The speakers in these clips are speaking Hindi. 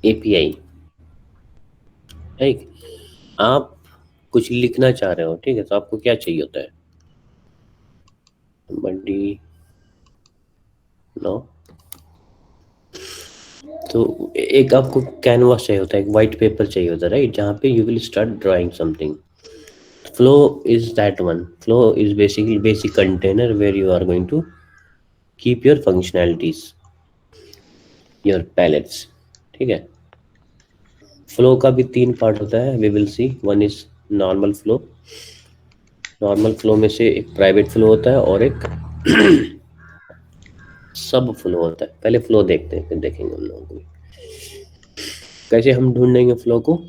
एपीआई, ठीक। आप कुछ लिखना चाह रहे हो, ठीक है, तो आपको क्या चाहिए होता है? बंडी नो। तो एक आपको कैनवास चाहिए होता है, एक वाइट पेपर चाहिए होता है, राइट, जहाँ पे you will start drawing something. Flow is that one. Flow is basically basic container where you are going to keep your functionalities, your palettes, ठीक है। फ्लो का भी 3 पार्ट होता है, we will see. One is normal flow. Normal flow में से एक प्राइवेट फ्लो होता है और एक सब फ्लो होता है। पहले फ्लो देखते हैं, फिर देखेंगे हम लोगों को कैसे हम ढूंढेंगे फ्लो को।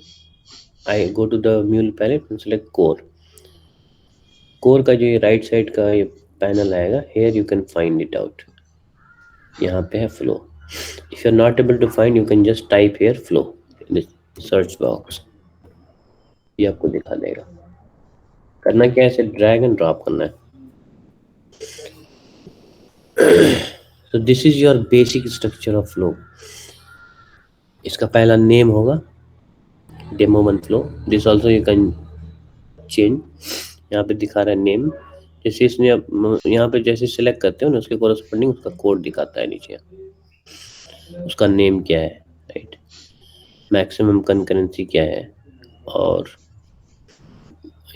I go to the Mule palette and select core. Core का जो ये राइट साइड का ये पैनल आएगा, here you can find it out. यहाँ पे है flow. If you are not able to find, you can just type here flow in the search box, ये आपको दिखा देगा। करना क्या है, इसे ड्रैग एंड ड्रॉप करना है। तो this is your basic structure of flow. इसका पहला नेम होगा demo one flow. This also you can change. यहाँ पे दिखा रहा है नेम। जैसे इसने यहाँ पे जैसे सिलेक्ट करते हो ना, उसके कोरस्पॉन्डिंग उसका कोड दिखाता है नीचे, उसका नेम क्या है, राइट, मैक्सिमम कंकरेंसी क्या है, और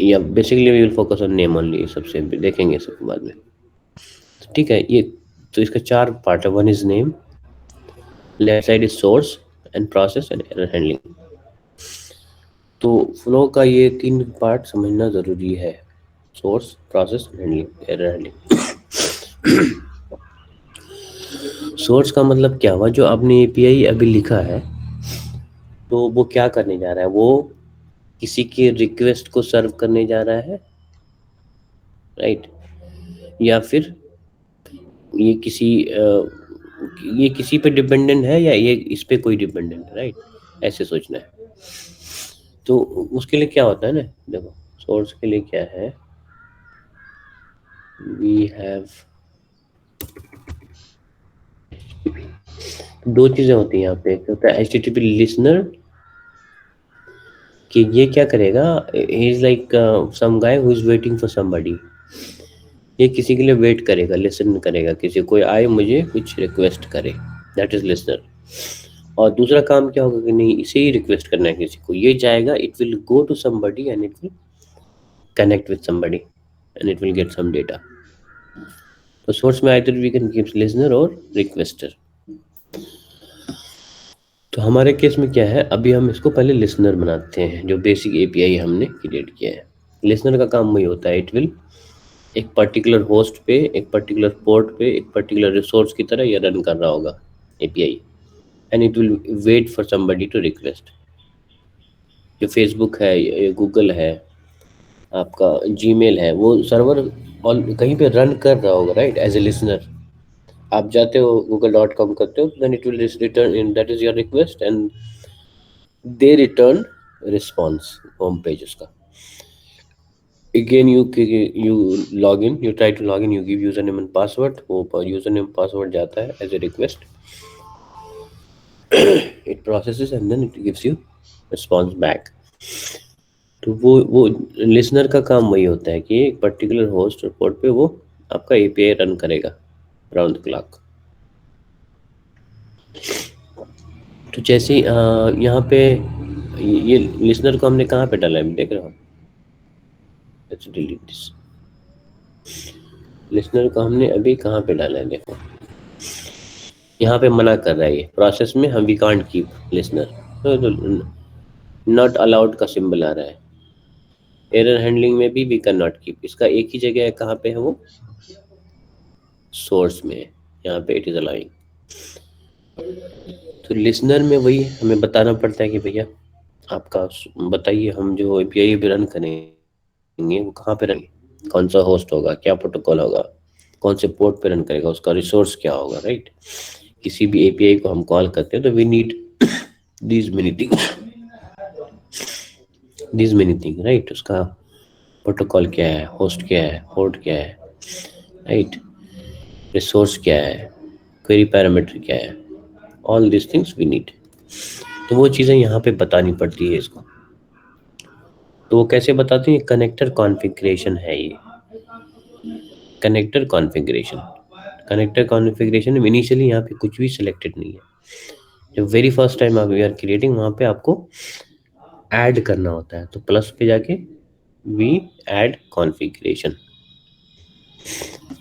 या basically we will focus on name only, सबसे देखेंगे सब बाद में, ठीक है। ये तो इसका 4 पार्ट है। One is name, left side is source and process and error handling. तो फ्लो का ये 3 पार्ट समझना ज़रूरी है, source, process, handling, error handling. Source का मतलब क्या हुआ, जो आपने एपीआई अभी लिखा है, तो वो क्या करने जा रहा है, वो किसी की रिक्वेस्ट को सर्व करने जा रहा है, राइट, या फिर ये किसी ये किसी पे डिपेंडेंट है या ये इस पे कोई डिपेंडेंट है, राइट, ऐसे सोचना है। तो उसके लिए क्या होता है ना, देखो, सोर्स के लिए क्या है, वी हैव 2 चीज़ें होती हैं यहाँ पे। एक होता है HTTP लिसनर, कि ये क्या करेगा, he is like some guy who is waiting for somebody. ये किसी के लिए वेट करेगा, लिसन करेगा, किसी कोई आए मुझे कुछ रिक्वेस्ट करे, दैट इज लिसनर। और दूसरा काम क्या होगा कि नहीं, इसे ही रिक्वेस्ट करना है किसी को, ये जाएगा, it will go to somebody and it will connect with somebody and it will get some data. तो सोर्स में either we can give listener or requester. तो हमारे केस में क्या है, अभी हम इसको पहले लिसनर बनाते हैं, जो बेसिक एपीआई हमने क्रिएट किया है। लिसनर का काम वही होता है, इट विल एक पर्टिकुलर होस्ट पे, एक पर्टिकुलर पोर्ट पे, एक पर्टिकुलर रिसोर्स की तरह ये रन कर रहा होगा API, and it will wait for somebody to request. जो फेसबुक है, ये गूगल है, आपका जीमेल है, वो सर्वर और कहीं पे रन कर रहा होगा, राइट, एज ए लिसनर। आप जाते हो google.com करते हो, then it will return in, that is your request, and they return response home page उसका। Again, you log in, you try to log in, you give username and password, वो username password जाता है as a request, it processes and then it gives you response back। तो वो लिसनर का काम वही होता है कि एक पर्टिकुलर होस्ट और पोर्ट पे वो आपका एपीआई रन करेगा राउंड द क्लॉक। तो जैसे यहाँ पे ये लिसनर को हमने कहाँ पे डाला है, देख रहे हो, लेट्स डिलीट दिस। लिसनर को हमने अभी कहाँ पे डाला है, देखो, यहाँ पे मना कर रहा है ये प्रोसेस में, हम वी कांट कीप लिसनर, तो नॉट अलाउड का सिंबल आ रहा है। एरर हैंडलिंग में भी वी कैन नॉट कीप, इसका एक ही जगह है, कहाँ पे है वो, सोर्स में, यहाँ पे इट इज अलाउइंग। तो लिसनर में वही हमें बताना पड़ता है कि भैया आपका बताइए, हम जो एपीआई भी रन करेंगे वो कहाँ पे रन, कौन सा होस्ट होगा, क्या प्रोटोकॉल होगा, कौन से पोर्ट पे रन करेगा, उसका रिसोर्स क्या होगा, राइट। किसी भी एपीआई को हम कॉल करते हैं तो we need these many things, these many thing, right. उसका प्रोटोकॉल क्या है, होस्ट क्या है, पोर्ट क्या है, राइट, रिसोर्स क्या है, क्वेरी पैरामीटर क्या है, all this things we need. तो वो चीज़ें यहाँ पे बतानी पड़ती है इसको। तो वो कैसे बताते हैं? कनेक्टर कॉन्फ़िगरेशन है ये, कनेक्टर कॉन्फ़िगरेशन। कनेक्टर कॉन्फ़िगरेशन में इनिशियली यहाँ पे कुछ भी सिलेक्टेड नहीं है। जब वेरी फर्स्ट टाइम आप वी आर क्रिएटिंग, वहाँ पे आपको ऐड करना होता है, तो प्लस पे जाके वी ऐड कॉन्फ़िगरेशन।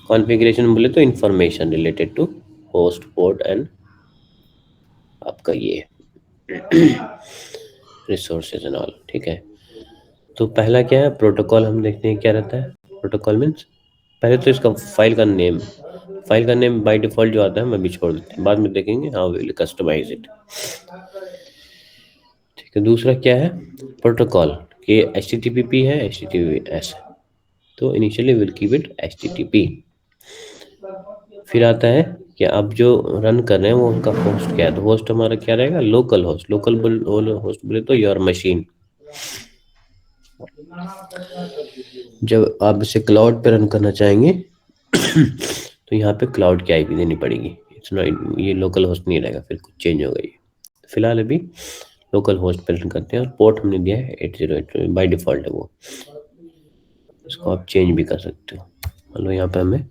कॉन्फ़िगरेशन बोले तो information related to host port and आपका ये रिसोर्सेज एंड ऑल। ठीक है, तो पहला क्या है? प्रोटोकॉल हम देखते हैं क्या रहता है। प्रोटोकॉल मीन्स पहले तो इसका फाइल का नेम बाय डिफॉल्ट जो आता है मैं भी छोड़ देते हैं, बाद में देखेंगे हाउ विल कस्टमाइज इट। ठीक है, दूसरा क्या है? प्रोटोकॉल कि HTTP है, HTTPS, तो initially will keep it HTTP। फिर आता है कि आप जो रन कर रहे हैं वो उनका होस्ट क्या है, तो होस्ट हमारा क्या रहेगा? Local host. होस्ट बोले तो योर मशीन। जब आप इसे क्लाउड पे रन करना चाहेंगे तो यहाँ पे क्लाउड की आईपी देनी पड़ेगी। इट्स नॉट, ये लोकल होस्ट नहीं रहेगा, फिर कुछ चेंज होगा ये। फिलहाल अभी लोकल होस्ट पे रन करते हैं और पोर्ट हमने दिया है 808, बाय डिफॉल्ट है वो। इसको आप चेंज भी कर सकते हो। मान लो यहाँ पे हमें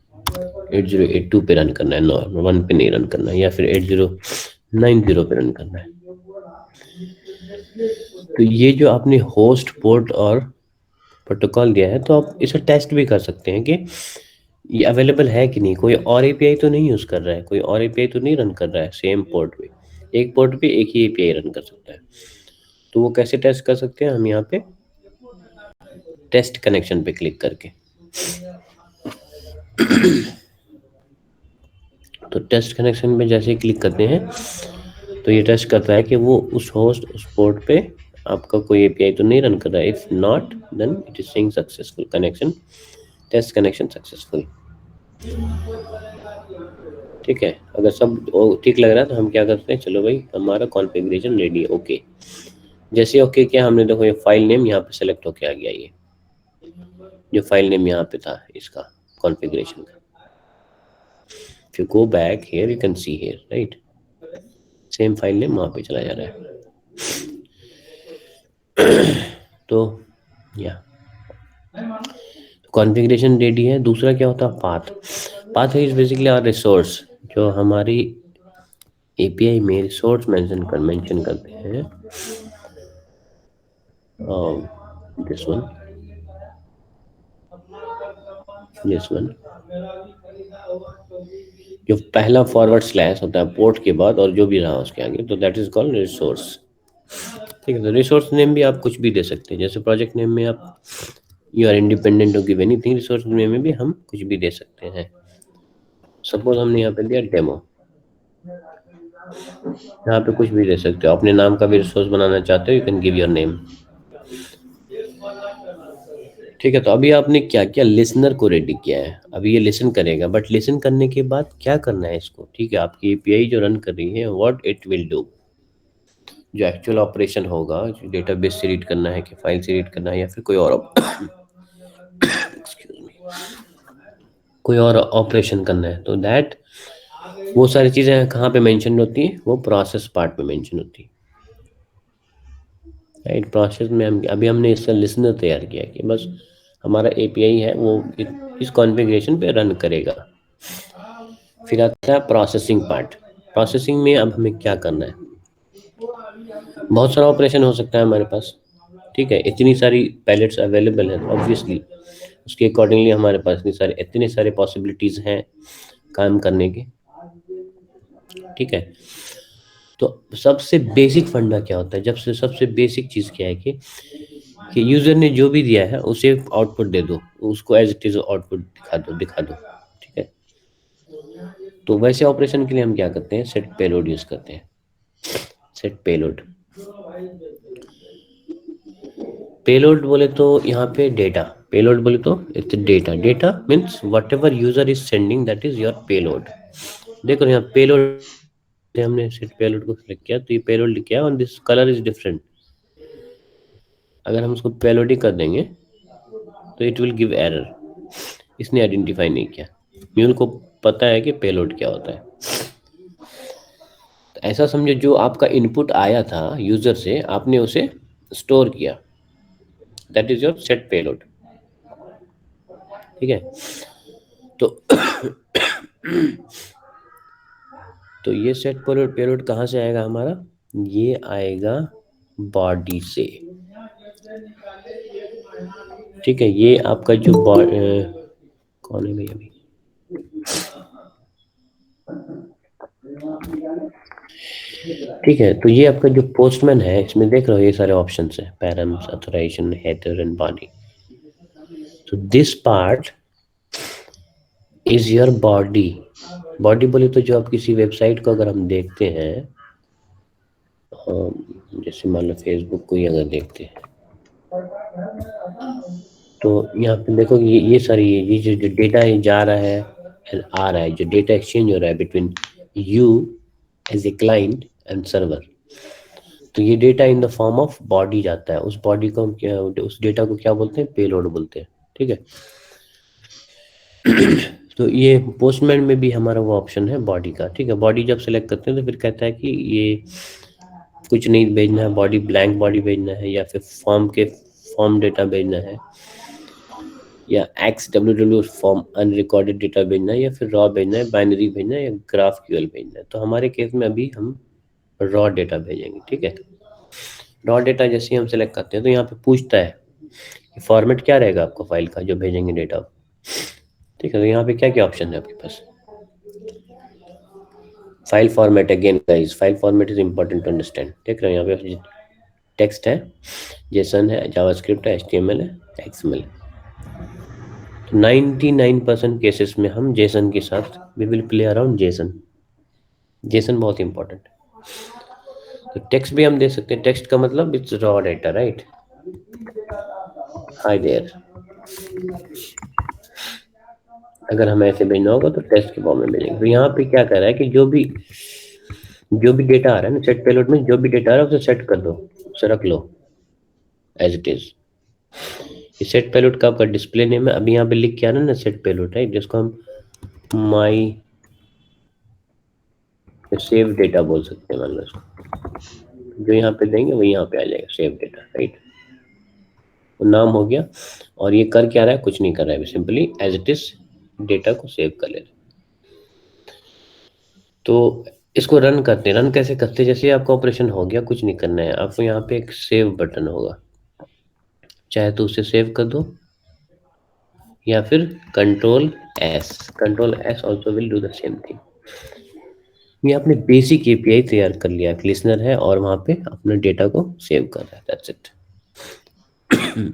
8082 पे रन करना है, 1 पे नहीं रन करना है, या फिर 8090 पे रन करना है। तो ये जो आपने होस्ट पोर्ट और प्रोटोकॉल दिया है, तो आप इसे टेस्ट भी कर सकते हैं कि ये अवेलेबल है कि नहीं। कोई और एपीआई तो नहीं यूज़ कर रहा है, कोई और एपीआई तो नहीं रन कर रहा है सेम पोर्ट पे। एक पोर्ट पे एक ही एपीआई रन कर सकता है। तो वो कैसे टेस्ट कर सकते हैं? हम यहाँ पे टेस्ट कनेक्शन पे क्लिक करके। तो टेस्ट कनेक्शन पे जैसे ही क्लिक करते हैं तो ये टेस्ट करता है कि वो उस पोर्ट पे आपका कोई एपीआई तो नहीं रन कर रहा है। If not then it is saying successful connection, test connection successful. ठीक है, अगर सब ठीक लग रहा है तो हम क्या करते हैं? चलो भाई हमारा कॉन्फ़िगरेशन रेडी है, ओके। जैसे ओके किया हमने, देखो ये फाइल नेम यहाँ पे सेलेक्ट होके आ गया। ये जो फाइल नेम यहाँ पे था इसका कॉन्फ़िगरेशन का, if you go back here you can see here, right, same file name वहाँ पे चला जा रहा है। तो या कॉन्फ़िगरेशन रेडी है। दूसरा क्या होता है? Path. Path is basically our resource, जो हमारी एपीआई में रिसोर्स मेंशन करते हैं। दिस वन जो पहला फॉरवर्ड स्लैश होता है पोर्ट के बाद और जो भी रहा उसके आगे, तो दैट इज कॉल्ड रिसोर्स। ठीक है, तो रिसोर्स नेम भी आप कुछ भी दे सकते हैं। जैसे प्रोजेक्ट नेम में आप you are independent to give anything, resource name में भी हम कुछ भी दे सकते हैं। सपोज हमने यहाँ पे दिया डेमो, यहाँ पे कुछ भी दे सकते हो। अपने नाम का भी रिसोर्स बनाना चाहते हो, you can give your name. ठीक है, तो अभी आपने क्या किया? लिसनर को रेडी किया है। अभी ये लिसन करेगा, बट लिसन करने के बाद क्या करना है इसको? ठीक है, आपकी एपीआई जो रन कर रही है, व्हाट इट विल डू, जो एक्चुअल ऑपरेशन होगा, डेटाबेस से रीड करना है कि फाइल से रीड करना है या फिर कोई और एक्सक्यूज मी, कोई और ऑपरेशन करना है, तो दैट वो सारी चीज़ें कहाँ पे मेंशन होती हैं? वो प्रोसेस पार्ट में मेंशन होती है। राइट, प्रोसेस में हम अभी हमने इसका लिसनर तैयार किया कि बस हमारा एपीआई है वो इस कॉन्फ़िगरेशन पे रन करेगा। फिर आता है प्रोसेसिंग पार्ट। प्रोसेसिंग में अब हमें क्या करना है? बहुत सारा ऑपरेशन हो सकता है हमारे पास। ठीक है, इतनी सारी पैलेट्स अवेलेबल हैं, ऑब्वियसली उसके अकॉर्डिंगली हमारे पास इतने सारे पॉसिबिलिटीज़ हैं काम करने के। ठीक है, तो सबसे बेसिक फंडा क्या होता है? सबसे बेसिक चीज़ क्या है कि यूज़र ने जो भी दिया है उसे आउटपुट दे दो, उसको एज इट इज़ आउटपुट दिखा दो। ठीक है, तो वैसे ऑपरेशन के लिए हम क्या करते हैं? सेट पेलोड यूज़ करते हैं। सेट पेलोड, पेलोड बोले तो यहाँ पे डेटा, पेलोड बोले तो it's data. Data means what ever user is sending that is your payload. देखो यहाँ पेलोड, हमने सेट पेलोड को सिलेक्ट किया तो ये पेलोड लिखा है और दिस कलर इज डिफरेंट। अगर हम उसको पेलोड ही कर देंगे तो इट विल गिव एरर। इसने आइडेंटिफाई नहीं किया। म्यूल को पता है कि पेलोड क्या होता है। ऐसा समझो जो आपका इनपुट आया था यूजर से, आपने उसे स्टोर किया, that is your set payload. ठीक है, तो तो ये सेट पेलोड कहाँ से आएगा हमारा, ये आएगा बॉडी से। ठीक है, ये आपका जो कौन है भैया अभी, ठीक है, तो ये आपका जो पोस्टमैन है, इसमें देख रहे हो ये सारे ऑप्शंस है, params, authorization, header and body. तो this part is your body. Body बोले तो जो आप किसी वेबसाइट को अगर हम देखते हैं, जैसे मान लो फेसबुक को ही अगर देखते हैं, तो यहाँ पे देखो ये सारी ये जो डेटा जा रहा है आ रहा है, जो डेटा एक्सचेंज हो रहा है between you as a client and server, तो ये data in the form of body जाता है। उस बॉडी को हम क्या, उस डेटा को क्या बोलते हैं, पेलोड बोलते हैं। ठीक है, तो ये पोस्टमैन में भी हमारा वो ऑप्शन है बॉडी का। ठीक है, बॉडी जब सेलेक्ट करते हैं तो फिर कहता है कि ये कुछ नहीं भेजना है, बॉडी ब्लैंक बॉडी भेजना है, या फिर फॉर्म डेटा भेजना है, या XWW फॉर्म अनरिकॉर्डेड डेटा भेजना है, या फिर रॉ भेजना है, बाइनरी भेजना है, या ग्राफ क्यूएल भेजना है। तो हमारे केस में अभी हम रॉ डेटा भेजेंगे। ठीक है, रॉ डेटा जैसे हम सेलेक्ट करते हैं तो यहाँ पे पूछता है कि फॉर्मेट क्या रहेगा आपको फाइल का जो भेजेंगे डेटा। ठीक है, तो यहाँ पे क्या क्या ऑप्शन है आपके पास, file format. Again guys, file format is important to understand. देख रहे हो यहाँ पे टेक्स्ट है, जेसन है, जावास्क्रिप्ट है, HTML है, XML है। 99% केसेस में हम जेसन के साथ we will play around JSON. JSON बहुत इंपॉर्टेंट है। तो टेक्स्ट भी हम दे सकते हैं, टेक्स्ट का मतलब it's raw data, right. Hi there, अगर हमें ऐसे भेजना होगा तो टेक्स्ट के फॉर्म में भेजेंगे। तो यहाँ पे क्या कर रहा है कि जो भी डेटा आ रहा है ना सेट पेलोड में, जो भी डेटा आ रहा है उसे सेट कर दो, उसे रख लो as it is. Set payload का आपका डिस्प्ले नेम है, अभी यहाँ पे लिख के आ रहा है ना सेट पेलोड, राइट, जिसको हम माई सेव डेटा बोल सकते हैं। मान लो इसको जो यहाँ पे देंगे वो यहाँ पे आ जाएगा सेव डेटा, राइट, वो नाम हो गया। और ये कर क्या रहा है, कुछ नहीं कर रहा है, simply as it is data को सेव कर ले रहा है। तो इसको रन करते हैं, रन कैसे करते हैं, जैसे आपका ऑपरेशन हो गया, कुछ नहीं करना है आपको, यहाँ पे एक सेव बटन होगा, चाहे तो उसे सेव कर दो, या फिर control S also will do the same thing. ये आपने बेसिक API तैयार कर लिया, लिसनर है और वहां पे अपने डेटा को सेव कर रहा है, दैट्स इट।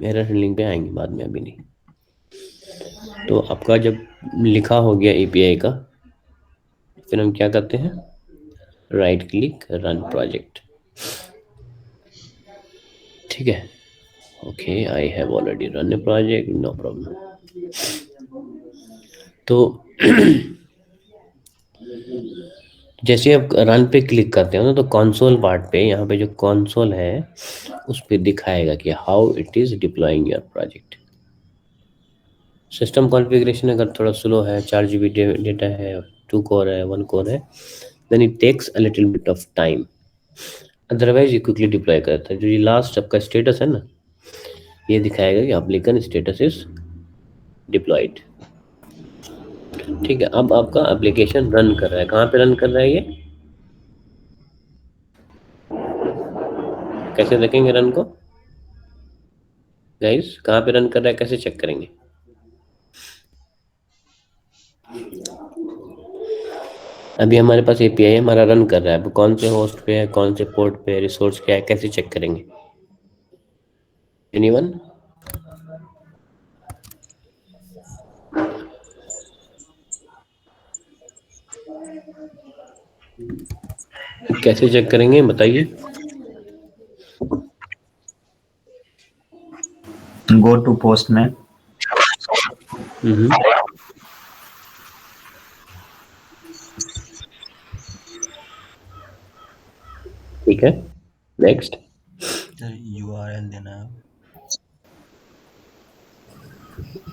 एरर हैंडलिंग पे आएंगे बाद में, अभी नहीं। तो आपका जब लिखा हो गया API का, फिर हम क्या करते हैं, राइट क्लिक, रन प्रोजेक्ट। ठीक है, okay, I have already run a project, no problem. तो जैसे आप रन पे क्लिक करते हो ना, तो कंसोल पार्ट पे, यहाँ पे जो कंसोल है उस पे दिखाएगा कि how it is deploying your project. System configuration अगर थोड़ा स्लो है, 4 GB डेटा है, 2 कोर है, 1 कोर है, then it takes a little bit of time, otherwise ये क्विकली डिप्लॉय करता है। जो ये लास्ट आपका स्टेटस है ना, ये दिखाएगा कि एप्लीकेशन स्टेटस इज डिप्लॉयड। ठीक है, अब आपका एप्लीकेशन रन कर रहा है। कहाँ पे रन कर रहा है ये, कैसे देखेंगे रन को गाइस, कहाँ पे रन कर रहा है, कैसे चेक करेंगे। अभी हमारे पास API है, हमारा रन कर रहा है, अब कौन से होस्ट पे है, कौन से पोर्ट पे, रिसोर्स क्या है, कैसे चेक करेंगे, एनीवन। कैसे चेक करेंगे बताइए। गो टू पोस्ट में। ठीक है, नेक्स्ट। URL देना है।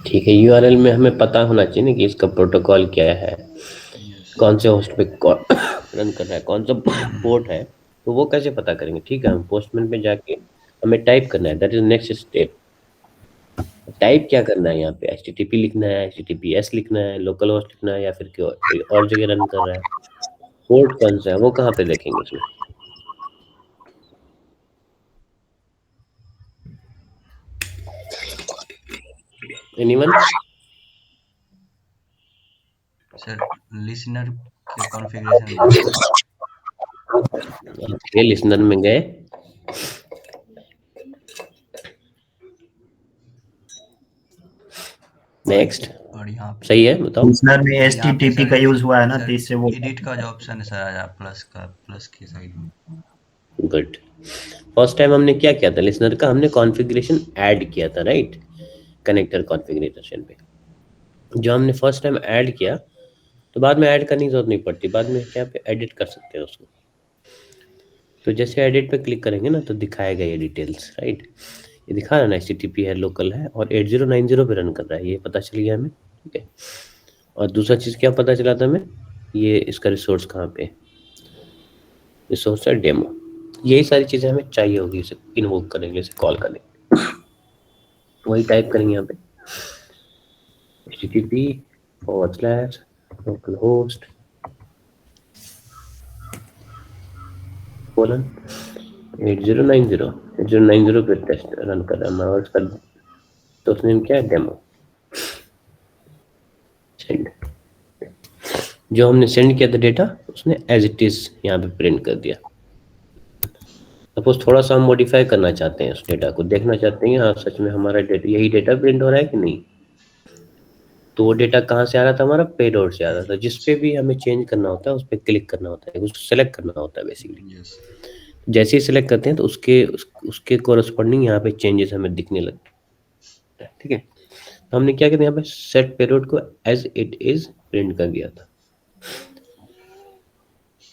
ठीक है, URL में हमें पता होना चाहिए ना कि इसका प्रोटोकॉल क्या है। Yes. कौन से होस्ट पे रन कर रहा है, कौन सा पोर्ट है, तो वो कैसे पता करेंगे? ठीक है, हम पोस्टमैन पे जाके हमें टाइप करना है, that is next step. Type क्या करना है यहाँ पे? HTTP लिखना है, HTTPS लिखना है, लोकल होस्ट लिखना है, या फिर कोई और जगह रन कर रहा है? पोर्ट कौन सा है वो कहाँ पे देखेंगे इसमें? एनीवन? सर लिसनर के कॉन्फ़िगरेशन में जाना है। ये लिसनर में गए, नेक्स्ट, और यहाँ पे सही है बताओ। लिसनर में यहाँ पे HTTP सर का यूज हुआ है ना, तो इससे वो एडिट का जो ऑप्शन है सर आ जा प्लस के साइड में। गुड। फर्स्ट टाइम हमने क्या किया था लिसनर का? हमने कॉन्फ़िगरेशन ऐड किया था, राइट? कनेक्टर कॉन्फ़िगरेशन पे जो हमने फर्स्ट टाइम ऐड किया, तो बाद में ऐड करने की जरूरत नहीं पड़ती, बाद में क्या पे एडिट कर सकते हैं उसको। तो जैसे एडिट पे क्लिक करेंगे ना तो दिखाएगा ये डिटेल्स, राइट? ये दिखा रहा है ना, HTTP है, लोकल है और 8090 पे रन कर रहा है, ये पता चल गया हमें, ठीक है। और दूसरा चीज़ क्या पता चला था हमें? ये इसका रिसोर्स कहाँ पे, रिसोर्स है डेमो। यही सारी चीज़ें हमें चाहिए होगी इसे इन्वोक करने के लिए, इसे कॉल करने के लिए। वही टाइप करेंगे यहाँ पे, http://localhost कोलन 8090 पे टेस्ट रन कर रहा है, और उसका दोस्त नेम क्या है? डेमो। सेंड। जो हमने सेंड किया था डेटा, उसने एज इट इज यहाँ पे प्रिंट कर दिया। सपोज थोड़ा सा हम मॉडिफाई करना चाहते हैं उस डेटा को, देखना चाहते हैं हाँ सच में हमारा डेटा, यही डेटा प्रिंट हो रहा है कि नहीं, तो वो डेटा कहाँ से आ रहा था? हमारा पेलोड से आ रहा था। जिस पे भी हमें चेंज करना होता है उस पर क्लिक करना होता है, उसको सेलेक्ट करना होता है बेसिकली। यस जैसे ही सिलेक्ट करते हैं तो उसके कोरस्पॉन्डिंग यहाँ पे चेंजेस हमें दिखने लगते हैं, ठीक है। तो हमने क्या किया था, यहाँ पे सेट पेलोड को एज इट इज प्रिंट कर दिया था।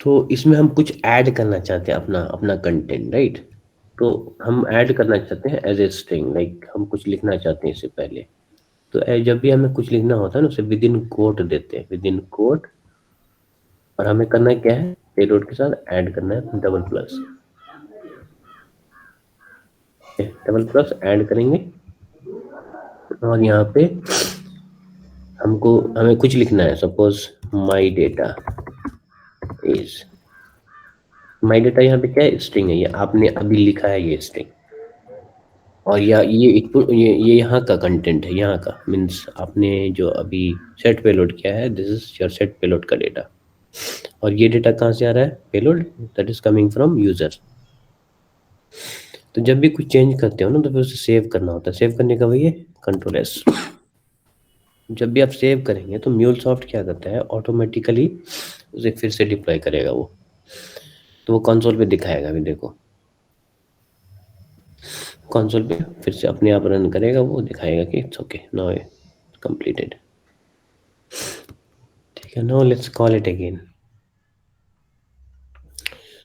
तो इसमें हम कुछ ऐड करना चाहते हैं, अपना अपना कंटेंट, राइट? तो हम ऐड करना चाहते हैं एज ए स्ट्रिंग, लाइक हम कुछ लिखना चाहते हैं इससे पहले। तो जब भी हमें कुछ लिखना होता है ना, उसे विद इन कोट देते हैं, विद इन कोट। और हमें करना क्या है, पेलोड के साथ ऐड करना है double plus, double plus add करेंगे। और यहाँ पे हमें कुछ लिखना है, suppose my data is, my data यहाँ पे क्या है? स्ट्रिंग है, ये आपने अभी लिखा है ये स्ट्रिंग। और ये यहाँ का कंटेंट है, यहाँ का मीन्स आपने जो अभी सेट पेलोड किया है, this is your set payload का डेटा। और ये डेटा कहाँ से आ रहा है? Payload that is coming from user. तो जब भी कुछ चेंज करते हो ना, तो फिर उसे सेव करना होता है। सेव करने का वही है Ctrl+S। जब भी आप सेव करेंगे तो MuleSoft क्या करता है, ऑटोमेटिकली उसे फिर से डिप्लॉय करेगा वो। तो वो कंसोल पे दिखाएगा, अभी देखो कंसोल पे फिर से अपने आप रन करेगा, वो दिखाएगा कि इट्स ओके, नाउ कंप्लीटेड। ठीक है, now let's call it again.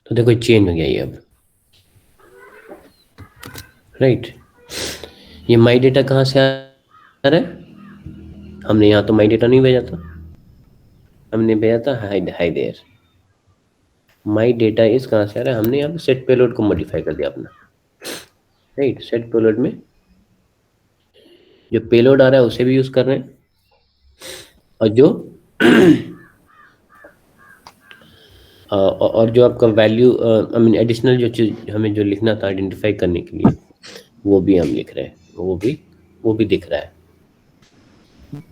तो देखो चेंज हो गया ये अब, राइट? ये माई डेटा कहाँ से आ रहा है? हमने यहाँ तो माई डेटा नहीं भेजा था, हमने भेजा था hide hi there. My data is कहाँ से आ रहा है? हमने यहाँ पे सेट पेलोड को मॉडिफाई कर दिया अपना, राइट? सेट पेलोड में जो पेलोड आ रहा है उसे भी यूज कर रहे हैं, और जो और जो आपका वैल्यू आई मीन एडिशनल जो चीज हमें जो लिखना था आइडेंटिफाई करने के लिए, वो भी हम लिख रहे हैं, वो भी दिख रहा है।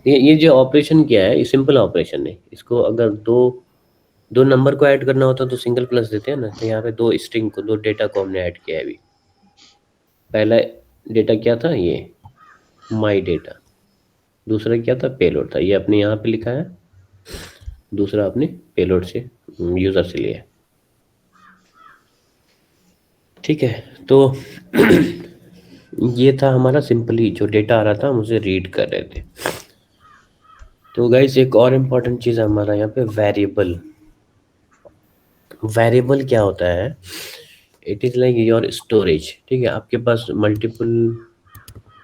ये जो ऑपरेशन किया है, ये सिंपल ऑपरेशन है। इसको अगर दो दो नंबर को ऐड करना होता तो सिंगल प्लस देते हैं ना, तो यहाँ पे दो स्ट्रिंग को, दो डेटा को हमने ऐड किया है अभी। पहला डेटा क्या था? ये माई डेटा। दूसरा क्या था? पेलोड था। ये अपने यहाँ पे लिखा है, दूसरा अपने पेलोड से, यूजर से लिया है। ठीक है, तो ये था हमारा सिंपली जो डेटा आ रहा था हम उसे रीड कर रहे थे। तो गाइस एक और इम्पोर्टेंट चीज़ है हमारा यहाँ पे, वेरिएबल। वेरिएबल क्या होता है? It is like your storage. ठीक है, आपके पास मल्टीपल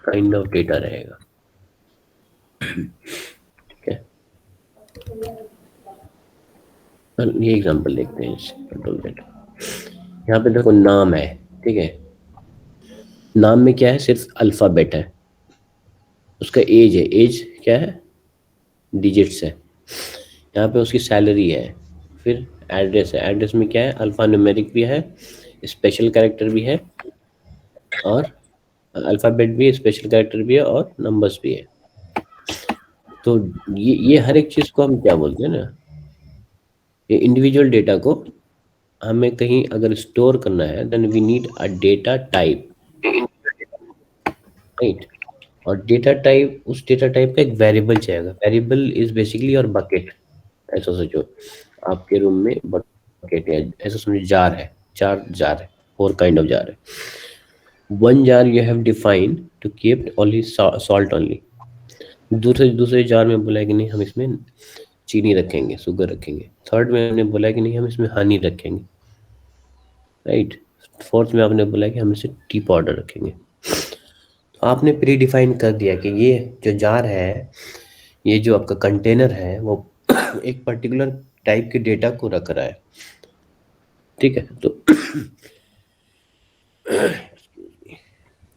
काइंड ऑफ डेटा रहेगा, ठीक है। ये एग्जांपल देखते हैं कंट्रोल Z। यहाँ पे देखो नाम है, ठीक है, नाम में क्या है, सिर्फ अल्फाबेट है। उसका एज है, एज क्या है, डिजिट्स है। यहाँ पे उसकी सैलरी है। फिर एड्रेस है, एड्रेस में क्या है, अल्फा न्यूमेरिक भी है, स्पेशल कैरेक्टर भी है, और अल्फाबेट भी है, स्पेशल कैरेक्टर भी है, और नंबर्स भी है। तो ये हर एक चीज को हम क्या बोलते हैं ना, ये इंडिविजुअल डेटा को हमें कहीं अगर स्टोर करना है then we need a data type, right. और डेटा टाइप, उस डेटा टाइप का एक वेरिएबल चाहिए। Variable is basically your bucket. ऐसा सोचो, आपके रूम में बकेट है, ऐसा समझो जार है, चार जार है, 4 काइंड ऑफ जार है। One jar you have defined to keep only salt only. दूसरे जार में बोला है कि नहीं हम इसमें चीनी रखेंगे, शुगर रखेंगे। थर्ड में हमने बोला है कि नहीं हम इसमें हनी रखेंगे, राइट। फोर्थ में आपने बोला है कि हम इसे टी पाउडर रखेंगे। तो आपने प्री डिफाइन कर दिया कि ये जो जार है, ये जो आपका कंटेनर है, वो एक पर्टिकुलर टाइप के डेटा को रख रहा है, ठीक है।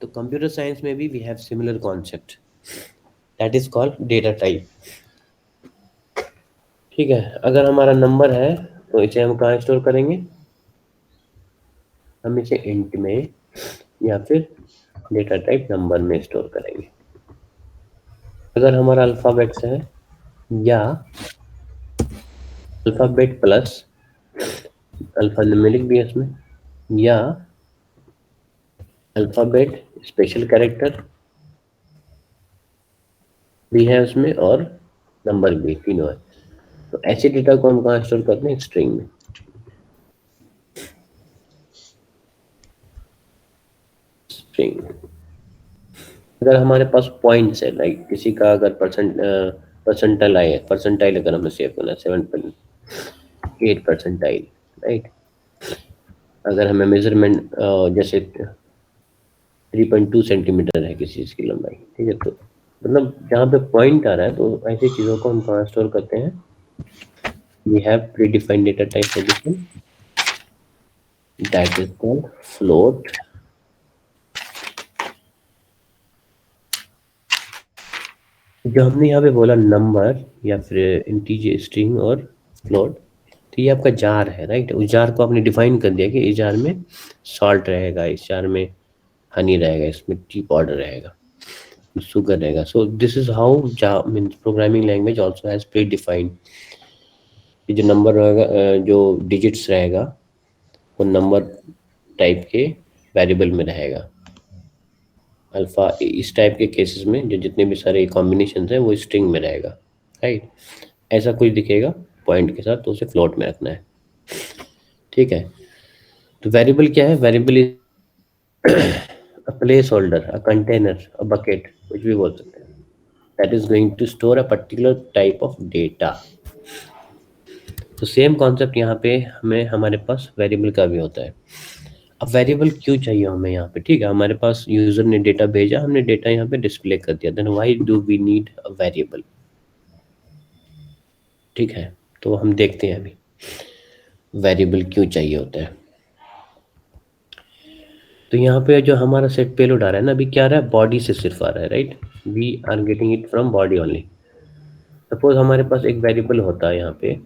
तो कंप्यूटर साइंस में भी we have similar concept, that is called data type, ठीक है। अगर हमारा नंबर है तो इसे हम कहाँ स्टोर करेंगे, हम इसे इंट में या फिर डेटा टाइप नंबर में स्टोर करेंगे। अगर हमारा अल्फाबेट्स है या अल्फाबेट प्लस अल्फा न्यूमेरिक भी है इसमें, या अल्फाबेट स्पेशल कैरेक्टर भी है उसमें, और नंबर भी, तीनों है। तो ऐसे डेटा को हम कहाँ स्टोर करते हैं, स्ट्रिंग में। स्ट्रिंग अगर हमारे पास पॉइंट्स है, लाइक किसी का अगर परसेंटाइल आए, परसेंटाइल अगर हमें सेव करना है 7.8 परसेंटाइल, राइट। अगर हमें मेजरमेंट जैसे 3.2 सेंटीमीटर है किसी चीज की लंबाई, ठीक है, तो मतलब जहाँ पे पॉइंट आ रहा है, तो ऐसी चीजों को हम कहाँ स्टोर करते हैं, we have predefined data type for this one, that is called float. जो हमने यहाँ पे बोला नंबर या फिर इंटीजर, स्ट्रिंग और फ्लोट, तो ये आपका जार है, राइट। उस जार को आपने डिफाइन कर दिया कि इस जार में सॉल्ट रहेगा, इस जार में हनी रहेगा, इसमें टी पाउडर रहेगा, शुगर रहेगा। So this is how means programming language also has pre defined. जो नंबर रहेगा, जो डिजिट्स रहेगा, वो नंबर टाइप के वेरिएबल में रहेगा। अल्फा इस टाइप के केसेस में जो जितने भी सारे कॉम्बिनेशन हैं वो स्ट्रिंग में रहेगा, राइट। ऐसा कुछ दिखेगा पॉइंट के साथ, तो उसे फ्लोट में रखना है, ठीक है। तो वेरिएबल क्या है, variable is a placeholder, a container, a bucket, कुछ भी बोल सकते हैं, that is going to store a particular type of data. तो सेम कॉन्सेप्ट यहाँ पे हमें हमारे पास वेरिएबल का भी होता है। अब वेरिएबल क्यों चाहिए हमें यहाँ पे, ठीक है, हमारे पास यूजर ने डेटा भेजा, हमने डेटा यहाँ पे डिस्प्ले कर दिया, then why do we need a variable, ठीक है। तो हम देखते हैं अभी वेरिएबल क्यों चाहिए होता है। तो यहाँ पे जो हमारा सेट पेलोड आ रहा है ना, अभी क्या आ रहा है, बॉडी से सिर्फ आ रहा है, right. We are getting it from body only. Suppose हमारे पास एक वेरिएबल होता है यहाँ पे,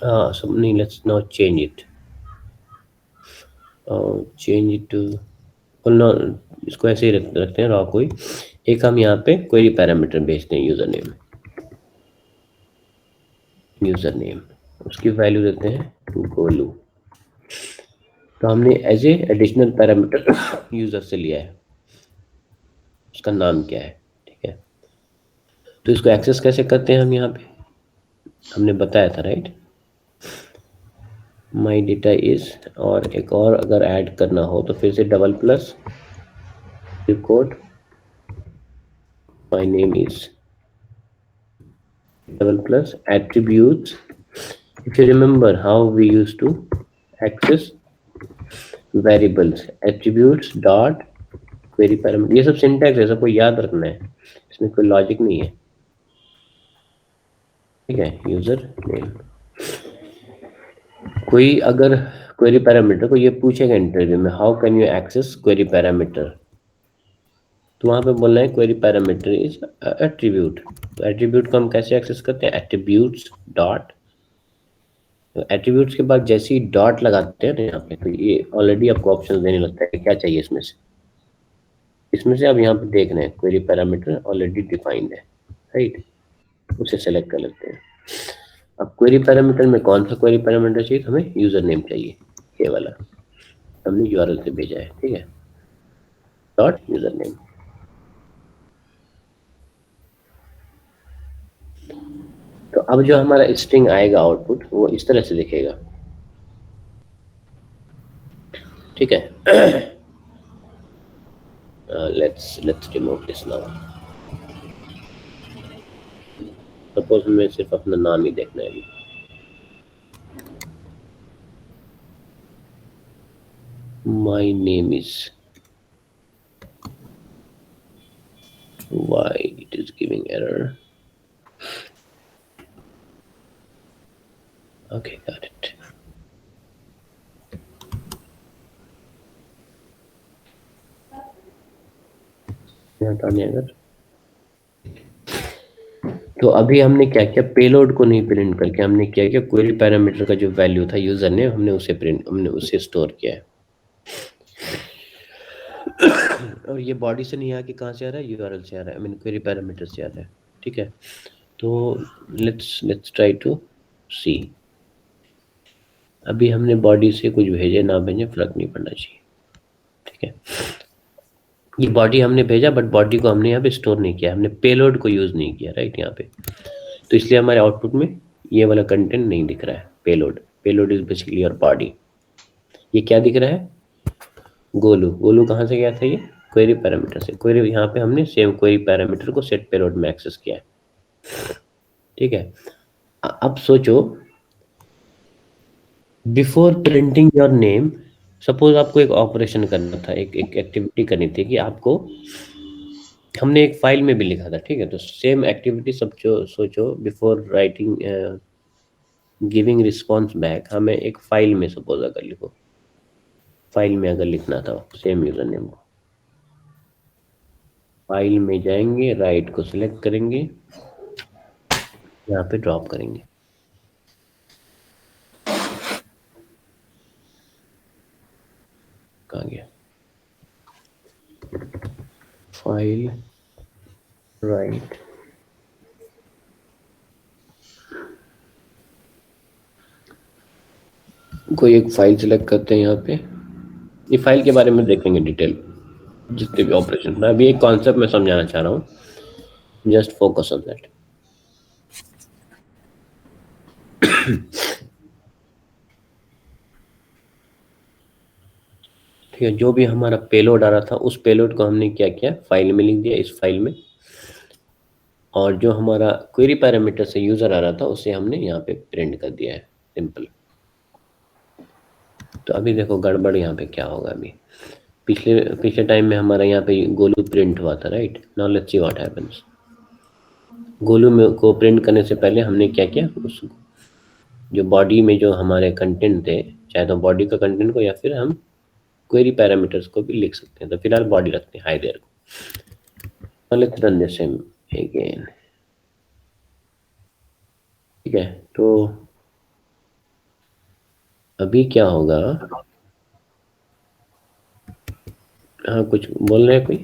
नहीं, let's now change it, change it to no, इसको ऐसे ही रखते हैं रॉ कोई एक। हम यहाँ पे क्वेरी पैरामीटर भेजते हैं यूजर नेम, उसकी वैल्यू देते हैं गोलू। तो हमने as a additional parameter user से लिया है, उसका नाम क्या है, ठीक है। तो इसको एक्सेस कैसे करते हैं हम, यहाँ पे हमने बताया था, राइट, माई डेटा इज, और एक और अगर ऐड करना हो तो फिर से double plus code, my name is, double plus attributes. If you remember how we used to access variables, attributes dot query parameter, ये सब सिंटैक्स है, सबको याद रखना है, इसमें कोई लॉजिक नहीं है, ठीक है। यूजर नेम, कोई अगर क्वेरी पैरामीटर को ये पूछेगा इंटरव्यू में, how can you access query parameter, तो वहां पे बोलना है क्वेरी पैरामीटर इज एट्रीब्यूट। तो एट्रीब्यूट को हम कैसे एक्सेस करते हैं, एट्रीब्यूट्स डॉट, तो एट्रीब्यूट्स के बाद जैसे ही डॉट लगाते हैं ना यहाँ पे, तो ये ऑलरेडी आपको ऑप्शन देने लगता है कि क्या चाहिए इसमें से अब यहाँ पे देख रहे हैं क्वेरी पैरामीटर ऑलरेडी डिफाइंड है, राइट, उसे सेलेक्ट कर लेते हैं। अब क्वेरी पैरामीटर में कौन सा क्वेरी पैरामीटर चाहिए, तो हमें यूजर नेम चाहिए, ये वाला हमने यूआरएल से भेजा है, ठीक है, डॉट यूजर नेम। तो अब जो हमारा स्ट्रिंग आएगा आउटपुट वो इस तरह से दिखेगा, ठीक है। let's remove this now। Suppose हमें सिर्फ अपना नाम ही देखना है अभी, my name is, why it is giving error, okay got it। हटाने अगर, तो अभी हमने क्या किया, पेलोड को नहीं प्रिंट करके हमने क्या किया, क्वेरी पैरामीटर का जो वैल्यू था यूजर ने, हमने उसे स्टोर किया है। और ये बॉडी से नहीं आके कहाँ से आ रहा है, यूआरएल से आ रहा है, आई मीन क्वेरी पैरामीटर से आ रहा है, ठीक है। तो लेट्स ट्राई टू सी, अभी हमने बॉडी से कुछ भेजे ना भेजे फर्क नहीं पड़ना चाहिए, ठीक है। ये बॉडी हमने भेजा बट बॉडी को हमने यहाँ पे स्टोर नहीं किया, हमने पेलोड को यूज नहीं किया, राइट, यहाँ पे, तो इसलिए हमारे आउटपुट में ये वाला कंटेंट नहीं दिख रहा है, payload is basically your body. ये क्या दिख रहा है, गोलू कहाँ से गया था, ये क्वेरी पैरामीटर से, क्वेरी यहाँ पे हमने सेम क्वेरी पैरामीटर को सेट पेलोड में एक्सेस किया है, ठीक है। अब सोचो, before printing your name, suppose आपको एक ऑपरेशन करना था, एक एक्टिविटी करनी थी कि आपको, हमने एक फाइल में भी लिखा था, ठीक है, तो सेम एक्टिविटी सब जो सोचो, before writing giving response back, हमें एक फाइल में सपोज अगर लिखो, फाइल में अगर लिखना था सेम यूजर नेम को, फाइल में जाएंगे, राइट को सिलेक्ट करेंगे, यहाँ पे ड्रॉप करेंगे, कहाँ गया, फाइल राइट, कोई एक फाइल सिलेक्ट करते हैं यहाँ पे, ये फाइल के बारे में देखेंगे डिटेल जितने भी ऑपरेशन, मैं अभी एक कॉन्सेप्ट में समझाना चाह रहा हूँ, जस्ट फोकस ऑन दैट। ठीक है, जो भी हमारा पेलोड आ रहा था उस पेलोड को हमने क्या किया, फाइल में लिख दिया, इस फाइल में, और जो हमारा क्वेरी पैरामीटर से यूजर आ रहा था उसे हमने यहाँ पे प्रिंट कर दिया है, सिंपल। तो अभी देखो गड़बड़ यहाँ पे क्या होगा, अभी पिछले टाइम में हमारा यहाँ पे गोलू प्रिंट हुआ था, right, now let's see what happens. Golu में को प्रिंट करने से पहले हमने क्या किया, उस जो बॉडी में जो हमारे कंटेंट थे, चाहे तो बॉडी का कंटेंट को या फिर हम क्वेरी पैरामीटर्स को भी लिख सकते हैं, तो फिलहाल बॉडी रखते हैं, हाई देयर को, लेट्स रन दिस अगेन, ठीक है। तो अभी क्या होगा, हाँ कुछ बोल रहे हैं कोई,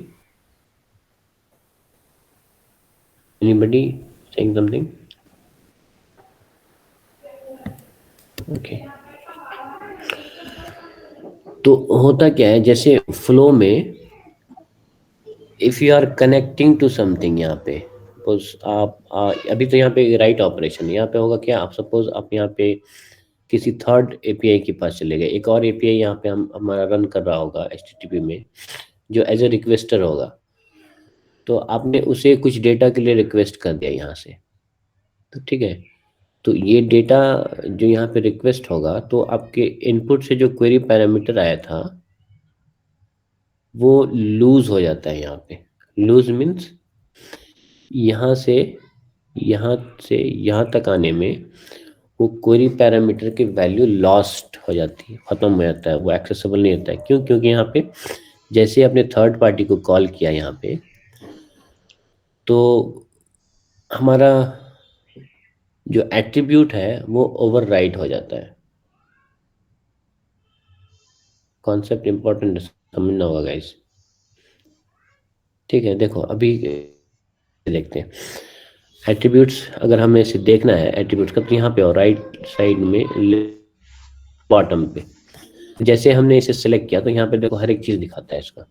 एनीबडी सेइंग समथिंग, ओके। तो होता क्या है, जैसे फ्लो में if you are connecting to something, यहाँ पे सपोज आप अभी तो यहाँ पे राइट ऑपरेशन, यहाँ पे होगा क्या, आप सपोज आप यहाँ पे किसी थर्ड एपीआई के पास चले गए, एक और एपीआई यहाँ पे हमारा रन कर रहा होगा एचटीटीपी में, जो एज ए रिक्वेस्टर होगा, तो आपने उसे कुछ डेटा के लिए रिक्वेस्ट कर दिया यहाँ से, तो ठीक है, तो ये डेटा जो यहाँ पे रिक्वेस्ट होगा, तो आपके इनपुट से जो क्वेरी पैरामीटर आया था वो लूज हो जाता है, यहाँ पे लूज मीन्स यहाँ से यहाँ तक आने में वो क्वेरी पैरामीटर की वैल्यू लॉस्ट हो जाती है, खत्म हो जाता है, वो एक्सेसिबल नहीं होता है। क्यों? क्योंकि यहाँ पे जैसे आपने थर्ड पार्टी को कॉल किया यहाँ पे, तो हमारा जो एट्रीब्यूट है वो ओवरराइड हो जाता है। कॉन्सेप्ट इंपॉर्टेंट समझना होगा गाइस। ठीक है, देखो अभी देखते हैं एट्रीब्यूट्स। अगर हमें इसे देखना है एट्रीब्यूट्स का, तो यहाँ पे और राइट साइड में बॉटम पे जैसे हमने इसे सेलेक्ट किया, तो यहाँ पे देखो हर एक चीज दिखाता है इसका।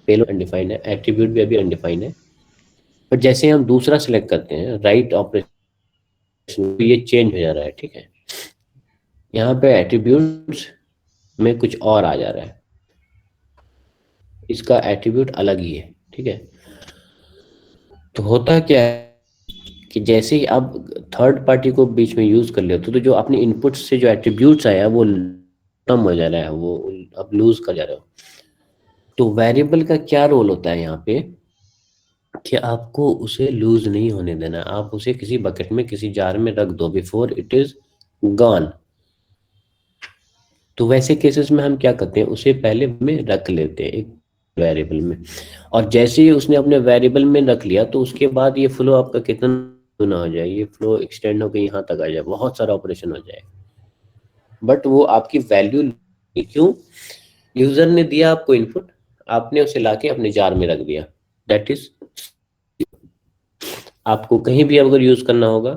पेलोड अनडिफाइंड है, एट्रीब्यूट भी अभी अनडिफाइंड है। बट जैसे हम दूसरा सेलेक्ट करते हैं राइट ऑपरेशन, ये चेंज हो जा रहा है। ठीक है, यहाँ पे एट्रीब्यूट्स में कुछ और आ जा रहा है, इसका एट्रीब्यूट अलग ही है। ठीक है, तो होता क्या है कि जैसे ही आप थर्ड पार्टी को बीच में यूज कर लेते हो, तो जो अपने इनपुट से जो एट्रीब्यूट्स आया वो कम हो जा रहा है, वो आप लूज कर जा रहे हो। तो वेरिएबल का क्या रोल होता है यहाँ पे कि आपको उसे लूज नहीं होने देना। आप उसे किसी बकेट में, किसी जार में रख दो बिफोर इट इज गॉन। तो वैसे केसेस में हम क्या करते हैं, उसे पहले में रख लेते हैं एक वेरिएबल में, और जैसे ही उसने अपने वेरिएबल में रख लिया, तो उसके बाद ये फ्लो आपका कितना गुना हो जाए, ये फ्लो एक्सटेंड होकर यहाँ तक आ जाए, बहुत सारा ऑपरेशन हो जाए। बट वो आपकी वैल्यू क्यों? यूजर ने दिया आपको इनपुट, आपने उसे लाके अपने जार में रख दिया। दैट इज, आपको कहीं भी अगर यूज करना होगा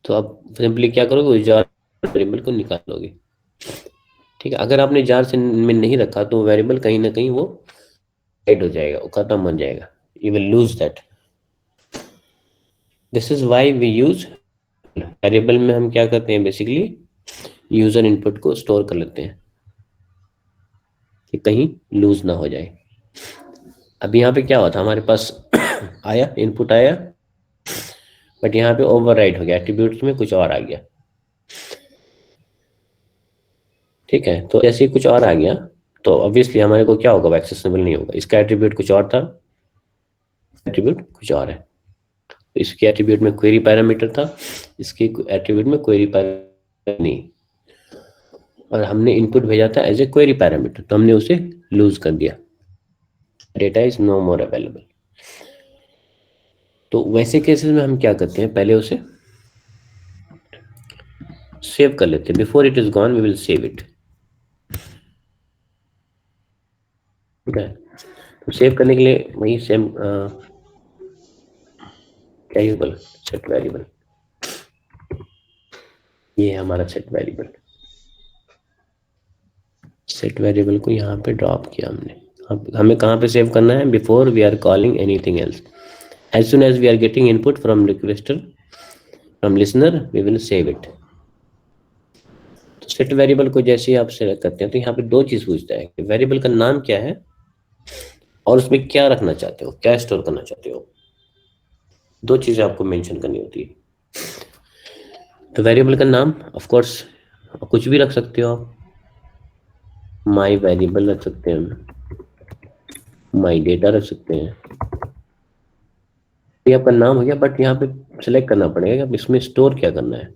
तो आप सिंपली क्या करोगे, उस जार वेरिएबल को निकालोगे। ठीक है, अगर आपने जार से में नहीं रखा तो वेरिएबल कहीं ना कहीं वो हाइड हो जाएगा, वो खत्म हो जाएगा, you will lose that. This is why we use variable में। हम क्या करते हैं बेसिकली, यूजर इनपुट को स्टोर कर लेते हैं कि कहीं लूज ना हो जाए। अब यहाँ पे क्या हुआ था, हमारे पास आया इनपुट आया, बट यहाँ पे ओवरराइड हो गया, एट्रीब्यूट्स में कुछ और आ गया। ठीक है, तो जैसे ही कुछ और आ गया तो ऑब्वियसली हमारे को क्या होगा, वो एक्सेसिबल नहीं होगा। इसका एट्रीब्यूट कुछ और था, एट्रीब्यूट कुछ और है। तो इसके एट्रीब्यूट में क्वेरी पैरामीटर था, इसके एट्रीब्यूट में क्वेरी पैरामीटर नहीं, और हमने इनपुट भेजा था एज ए क्वेरी पैरामीटर, तो हमने उसे लूज कर दिया, data is no more available. तो वैसे केसेस में हम क्या करते हैं, पहले उसे सेव कर लेते हैं। Before it is gone we will save it. ठीक है, तो सेव करने के लिए वही सेम वेरिएबल, सेट वेरिएबल, ये है हमारा सेट वेरिएबल। सेट वेरिएबल को यहाँ पे ड्रॉप किया हमने। अब हमें कहाँ पे सेव करना है, before we are calling anything else, as soon as we are getting input from requester, from listener, we will save it. तो सेट वेरिएबल को जैसे ही आप सेलेक्ट करते हैं, तो यहाँ पे दो चीज पूछता है कि वेरिएबल का नाम क्या है और उसमें क्या रखना चाहते हो, क्या स्टोर करना चाहते हो। दो चीजें आपको मेंशन करनी होती है। तो वेरिएबल का नाम ऑफ कोर्स कुछ भी रख सकते हो आप, माई वेरिएबल रख सकते हैं, माई डेटा रख सकते हैं, ये आपका नाम हो गया। बट यहाँ पे सिलेक्ट करना पड़ेगा कि इसमें स्टोर क्या करना है।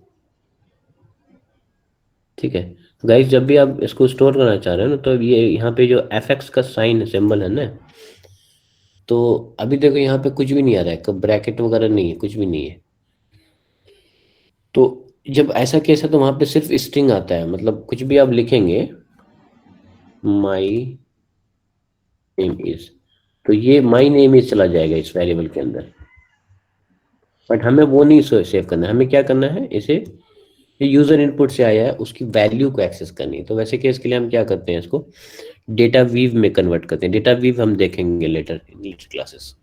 ठीक है, तो गाइस जब भी आप इसको स्टोर करना चाह रहे हो ना, तो ये यहाँ पे जो एफ का साइन है, सिंबल है ना, तो अभी देखो यहाँ पे कुछ भी नहीं आ रहा है, ब्रैकेट वगैरह नहीं है, कुछ भी नहीं है। तो जब ऐसा केस है तो वहां पे सिर्फ स्ट्रिंग आता है, मतलब कुछ भी आप लिखेंगे, माई नेम इज, तो ये माई नेम इज चला जाएगा इस वेरिएबल के अंदर। बट हमें वो नहीं सेव करना है, हमें क्या करना है, इसे ये यूजर इनपुट से आया है उसकी वैल्यू को एक्सेस करनी है। तो वैसे केस के लिए हम क्या करते हैं, इसको डेटा वीव में कन्वर्ट करते हैं। डेटा वीव हम देखेंगे लेटर क्लासेस।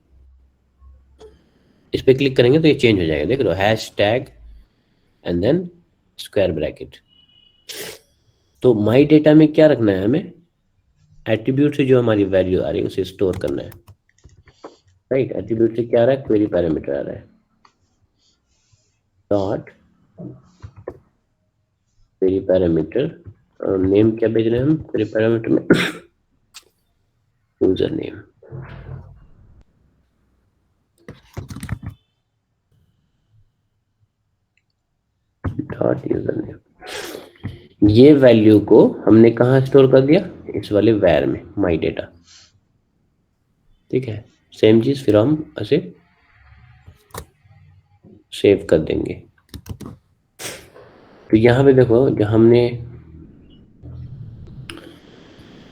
इस पे क्लिक करेंगे तो ये चेंज हो जाएगा, देख लो, hash tag and then square bracket. तो माई डेटा में क्या रखना है, हमें एट्रीब्यूट से जो हमारी वैल्यू आ रही है उसे स्टोर करना है। राइट, एट्रीब्यूट से क्या आ रहा है, क्वेरी पैरामीटर आ रहा है, डॉट क्वेरी पैरामीटर, और नेम क्या भेज रहे हैं हम क्वेरी पैरामीटर में, user name. Dot user name. ये वैल्यू को हमने कहाँ स्टोर कर दिया, इस वाले वैर में, माई डेटा। ठीक है, सेम चीज फिर हम ऐसे सेव कर देंगे। तो यहाँ पे देखो, जो हमने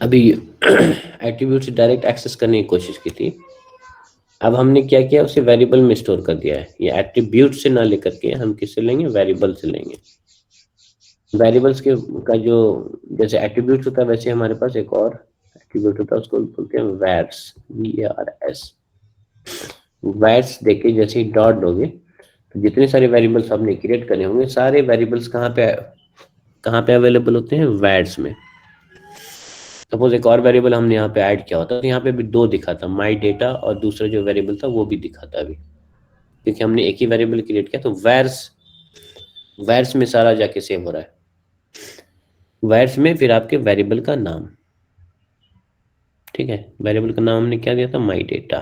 अभी एट्रीब्यूट से डायरेक्ट एक्सेस करने की कोशिश की थी, अब हमने क्या किया, उसे वेरिएबल में स्टोर कर दिया है। ये एट्रीब्यूट से ना लेकर के हम किससे लेंगे, वेरिएबल से लेंगे। वेरिएबल्स के का जो जैसे एट्रीब्यूट होता है, वैसे हमारे पास एक और एट्रीब्यूट होता है, उसको बोलते हैं वैर्स, VARS। वैर्स देके जैसे ही डॉट दोगे तो जितने सारे वेरिएबल्स आपने क्रिएट करने होंगे, सारे वेरिएबल्स कहाँ पे अवेलेबल होते हैं, वैर्स में। सपोज एक और वेरिएबल हमने यहाँ पे ऐड किया होता तो यहाँ पे भी दो दिखा था, माई डेटा, और दूसरा जो वेरिएबल था वो भी दिखा था अभी, क्योंकि हमने एक ही वेरिएबल क्रिएट किया। तो वैर्स में सारा जाके सेव हो रहा है। वैर्स में फिर आपके वेरिएबल का नाम, ठीक है, वेरिएबल का नाम हमने क्या दिया था, माई डेटा,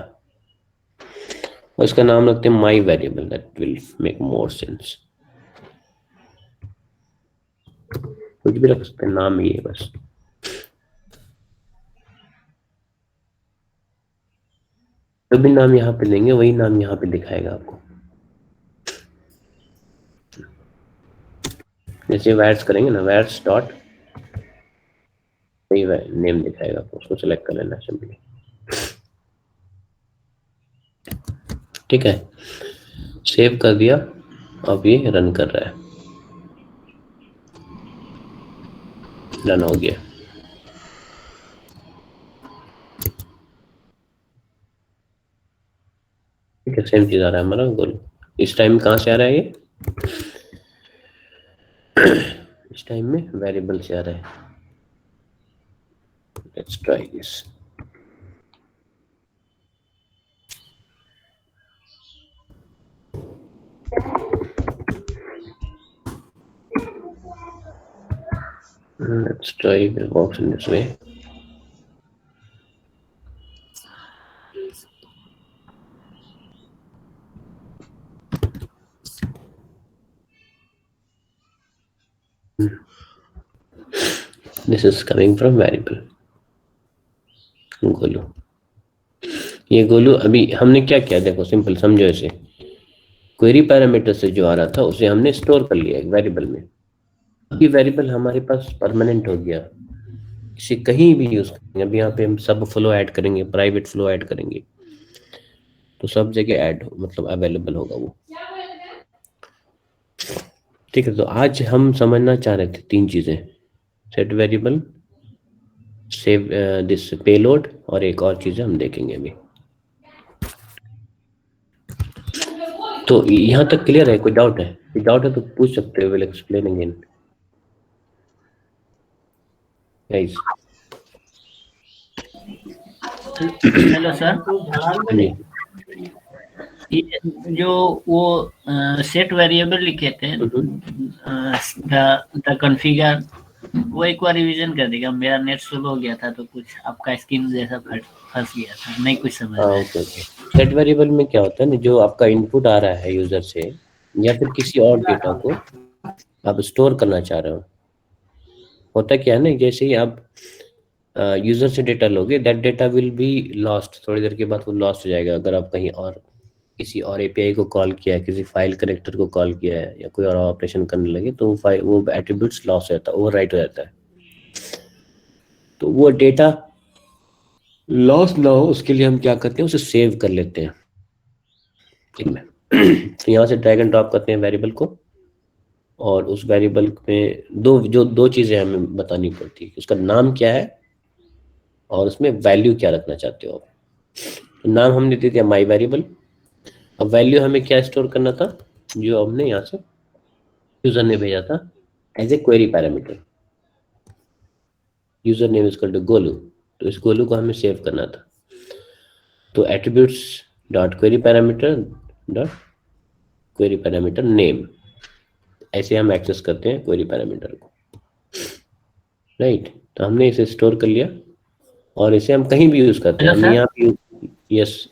और इसका नाम रखते हैं my variable, that will make more sense. कुछ भी रख सकते हैं, नाम ये है बस। जो भी नाम यहाँ पे देंगे वही नाम यहाँ पे दिखाएगा आपको। जैसे वैर्स करेंगे ना, वैर्स डॉट, वही नेम दिखाएगा आपको, उसको सिलेक्ट कर लेना सिंपली। ठीक है, सेव कर दिया, अब ये रन कर रहा है, रन हो गया। ठीक है, सेम चीज आ रहा है हमारा गोल। इस टाइम कहाँ से आ रहा है ये, इस टाइम में वेरिएबल से आ रहा है। Let's try this. Let's try if it works in this way. This is coming from variable Golu. ये गोलू अभी हमने क्या किया, देखो सिंपल समझो इसे। क्वेरी पैरामीटर से जो आ रहा था उसे हमने स्टोर कर लिया एक वेरिएबल में। ये वेरिएबल हमारे पास परमानेंट हो गया, इसे कहीं भी यूज करेंगे। अभी यहाँ पे हम सब फ्लो ऐड करेंगे, प्राइवेट फ्लो ऐड करेंगे, तो सब जगह ऐड मतलब अवेलेबल होगा वो। ठीक है, तो आज हम समझना चाह रहे थे तीन चीजें, set variable, save this payload, और एक और चीज हम देखेंगे अभी। तो यहाँ तक क्लियर है? कोई डाउट है? कोई डाउट है तो पूछ सकते हो, will explain again guys. Hello sir, ये जो वो सेट वेरिएबल लिखे थे द कॉन्फ़िगर, वो एक बार रिवीजन कर देगा। मेरा नेट स्लो हो गया था तो कुछ आपका स्क्रीन जैसा फंस गया था, नहीं कुछ समझ आया। ओके। सेट वेरिएबल में क्या होता है ना, जो आपका इनपुट आ रहा है यूजर से या फिर किसी और डेटा को आप स्टोर करना चाह रहे हो, होता क्या है ना, जैसे ही आप यूजर से डेटा लोगे, that data will be lost, थोड़ी देर के बाद वो लॉस्ट हो जाएगा। अगर आप कहीं और किसी और एपीआई को कॉल किया है, किसी फाइल कनेक्टर को कॉल किया है, या कोई और ऑपरेशन करने लगे, तो वो एट्रीब्यूट्स लॉस हो जाता है, ओवरराइट हो जाता है। तो वो डेटा लॉस ना हो उसके लिए हम क्या करते हैं, उसे सेव कर लेते हैं। तो यहाँ से ड्रैग एंड ड्रॉप करते हैं वेरिएबल को, और उस वेरिएबल में दो चीजें हमें बतानी पड़ती है, उसका नाम क्या है और उसमें वैल्यू क्या रखना चाहते हो आप। तो नाम हमने दे दिया माई वेरिएबल। अब वैल्यू हमें क्या स्टोर करना था, जो हमने यहाँ से यूजर ने भेजा था as a query parameter, user name equal to Golu. तो इस गोलू को हमें सेव करना था। तो attributes dot query parameter name, ऐसे हम एक्सेस करते हैं क्वेरी पैरामीटर को, राइट। तो हमने इसे स्टोर कर लिया और इसे हम कहीं भी यूज करते हैं। हम यहाँ पे यस,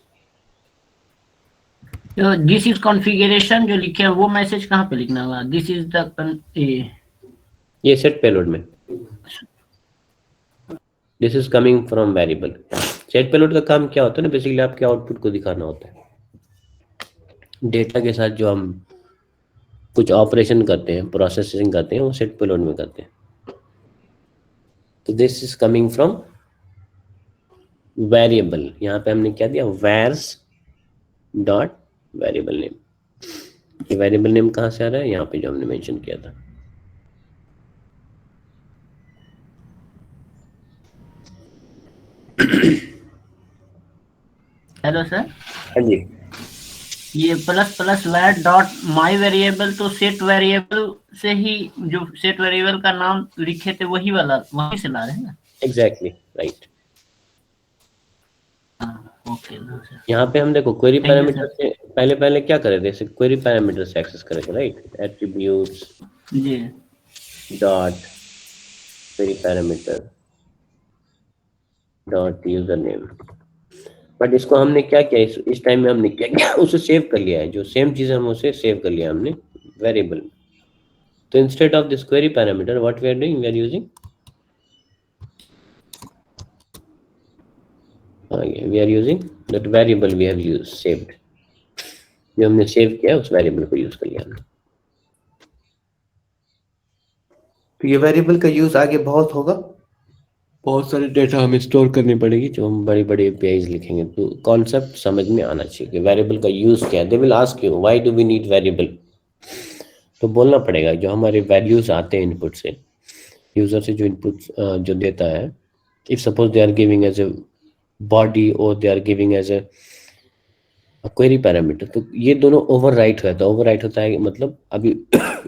तो दिस इज कॉन्फ़िगरेशन जो लिखे हैं वो मैसेज कहाँ पे लिखना होगा? दिस इज द ये सेट पेलोड में, this is coming from variable. Set payload का काम क्या होता है ना, बेसिकली आपके आउटपुट को दिखाना होता है। डेटा के साथ जो हम कुछ ऑपरेशन करते हैं, प्रोसेसिंग करते हैं, वो सेट पेलोड में करते हैं। तो this is coming from variable. यहाँ पे हमने क्या दिया, वैर्स डॉट वेरिएबल नेम। ये वेरिएबल नेम कहाँ से आ रहा है, यहाँ पे जो हमने मेंशन किया था। हेलो सर, हाँ जी, ये प्लस प्लस वैर डॉट माई वेरिएबल, तो सेट वेरिएबल से ही जो सेट वेरिएबल का नाम लिखे थे वही वाला वहीं से ला रहे हैं ना? Exactly right. Okay sir. यहाँ पे हम देखो क्वेरी Thank you, पैरामीटर से पहले क्या करे थे, क्वेरी पैरामीटर से एक्सेस करेंगे, राइट। एट्रीब्यूट्स जी dot query parameter dot user name. But इसको हमने क्या किया, इस टाइम में हमने क्या किया, उसे सेव कर लिया है। जो सेम चीज हम उसे सेव कर लिया हमने वेरिएबल। तो instead of this query parameter what we are doing, we are using we are using that variable we have used saved। जो हमने सेव किया उस वेरिएबल को यूज कर लिया हमने। तो ये वेरिएबल का यूज आगे बहुत होगा, बहुत सारे डेटा हमें स्टोर करनी पड़ेगी जो हम बड़े बड़े एपीआईज लिखेंगे। तो कॉन्सेप्ट समझ में आना चाहिए कि वेरिएबल का यूज क्या है। They will ask you why do we need variable, तो बोलना पड़ेगा जो हमारे वैल्यूज आते हैं इनपुट से, यूजर से जो इनपुट जो देता है, if suppose they are giving as a body और they are giving as a query parameter, तो ये दोनों ओवरराइट होता है। ओवरराइट होता है मतलब अभी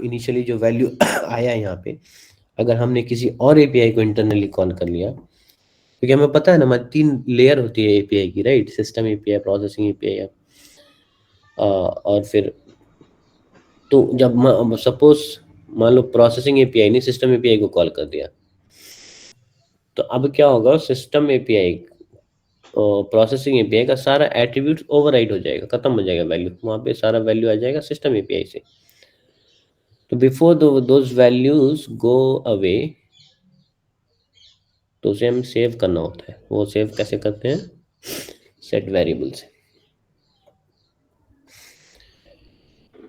इनिशियली जो वैल्यू आया यहाँ पे, अगर हमने किसी और एपीआई को इंटरनली कॉल कर लिया, क्योंकि हमें पता है ना हमारी 3 लेयर होती है एपीआई की, right. System API, processing API और फिर तो जब सपोज मान लो प्रोसेसिंग एपीआई ने सिस्टम एपीआई को कॉल कर दिया, तो अब क्या होगा, सिस्टम एपीआई प्रोसेसिंग एपीआई का सारा एट्रीब्यूट ओवरराइट हो जाएगा, खत्म हो जाएगा वैल्यू, वहां पे सारा वैल्यू आ जाएगा सिस्टम एपीआई से। तो before those values go away, तो उसे हम सेव करना होता है। वो सेव कैसे करते हैं, सेट वेरिएबल से,